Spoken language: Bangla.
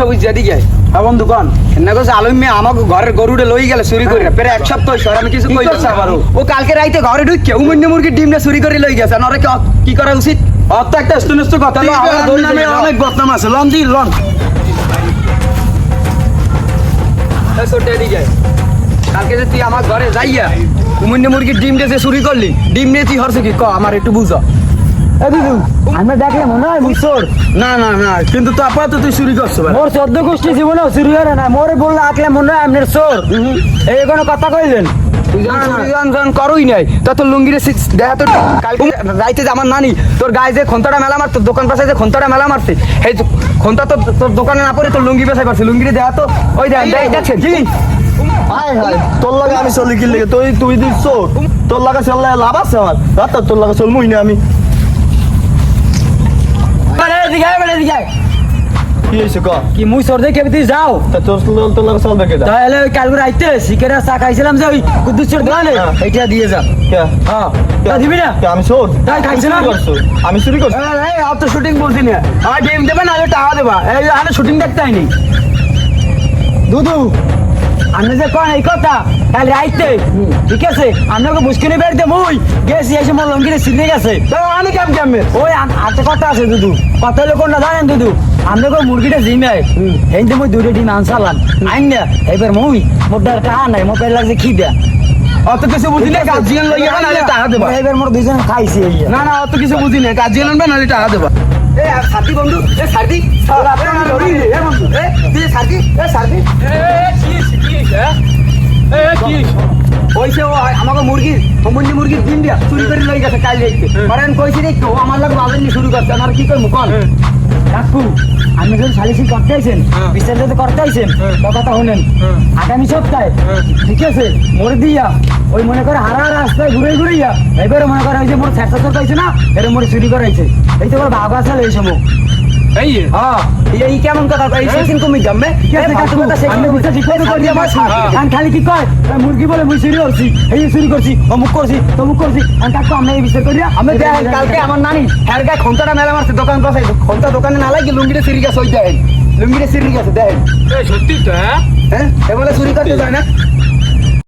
সমস্যা বুঝছি এদিকে হ্যাঁ বন্ধু কন না কইছে আলম মিয়া আমাকে ঘরের গরুটা লই গেল চুরি করে প্রায় এক সপ্তাহ হইছে আমি কিছু কি কইলাম করছে না আবার ও? ও কালকে রাইতে ঘরে ঢুকে উমন্য মুরগির ডিমটা চুরি করে লই গেছে আর ওরা কি করা উচিত অত তো একটা স্টুনেস্ট কথা তাহলে আমরা আমার দৌড়ে নামে যাই, অনেক বদনাম আছে লন দি লন ছোটটা এদিকে কালকে যে তুই আমার ঘরে যাইয়া উমন্য মুরগির ডিমটা যে চুরি করলি ডিম নিয়ে তুই হরছে কি ক আমার একটু বুঝা আমরা দেখলে মনে হয় মুসোর না না না কিন্তু তো আপাতত তুই চুরি করছো ভাই মোর 14 গোষ্ঠী জীবনেও চুরি হয় না মোরে বললে আটলে মনে হয় আপনার চোর এই কোনো কথা কইলেন তুই যখন করুই নাই তা তোর লুঙ্গিরে দেখা তো কালকে রাইতে যে আমার নানি তোর গায়ে যে খন্তাটা মেলা মারতো দোকান পাশে যে খন্তাটা মেলা মারছে এই খন্তা তো তোর দোকানে না পড়ে তোর লুঙ্গি বেসাই পারছে লুঙ্গিরে দেখা তো ওই দেখছেন কি হাই হাই তোর লাগে আমি চলি কি লাগে তুই দিস চোর তোর লাগে চললে লাভ আছে আমার রাত তোর লাগে চলমুই না আমি কি হয়েছে ক কি মুই চোর দেখে তুই যাও তা তোর লাগে চলবে কে তাহলে ওই কালকে রাইতে শিকেরা চা খাইছিলাম যে ওই কুদ্দুস চোর দোকানে হ্যাঁ। এইটা দিয়ে যা কে হ্যাঁ তা দিবি না কে আমি চোর তাই খাইছে না? চুরি করছো আমি চুরি করছি অত তো শুটিং বলছি না আর ডিম দেবে না টাকা দেবা এই আমি শুটিং দেখতে আইনি দুদু আমি যে কোন এই কথা কাল রাইতে ঠিক আছে আপনাকে মুশকিলে বেরতে মুই গেছি এসে মোর লঙ্গিরে ছিঁড়ে গেছে তো আমি কেমন ওই আরেকটা কথা আছে দুদু কথা হলো কোনটা জানেন দুদু আপনাকে মুরগিটা জিমে এই যে মুই দুটো ডিম আনসালাম আইন না এবার মুই মোর দ্বারা টাকা নাই মোর পেট লাগছে খিদে অত কিছু বুঝি না গার্জিয়ান লই যাবে নাহলে টাকা দেবা এবার মোর দুজন খাইছি এই না না অত কিছু বুঝি না গার্জিয়ান আনবে নাহলে টাকা দেবা এ সাথী বন্ধু এ সাথী এ বন্ধু এ তুই সাথী এ সাথী ওইসে ও আমাকে মুরগির ডিম দিয়া চুরি করে লই গেছে কাল যাইতে কারণ কইছি রে ও আমার লাগে বাজার শুরু করছে আমার কি করবো কল কাকু আপনি যখন সালিসি করতে আইছেন বিচার যাতে করতে আইছেন তো কথা শুনেন আগামী সপ্তাহে ঠিক আছে মোর দিয়া ওই মনে করে হারা রাস্তায় ঘুরে ঘুরাইয়া এবারে মনে করে ওই যে মোর স্যারটা চোর পাইছে না এর মোর চুরি করাইছে এই তো ওর ভাগ আছে এই সময় এই হ্যাঁ এই কেমন কথা এই সেদিন কমি জমবে আমি বিচার ঠিক করে করি আমার কান খালি কি কয় ওই মুরগি বলে মুই চুরি করছি এই চুরি করছি অমুক করছি তমুক করছি আমি কাকু আমরা এই বিচার করি আমি দেখেন কালকে আমার নানি হ্যার গায়ে খন্তাটা মেলা মারছে দোকান পাশে খন্তা দোকানে না লাগে লুঙ্গিটা সিরি গেছে ওই দেখেন লুঙ্গিটা সিরি গেছে দেখেন সত্যি তো হ্যাঁ হ্যাঁ এ বলে চুরি করতে যায় না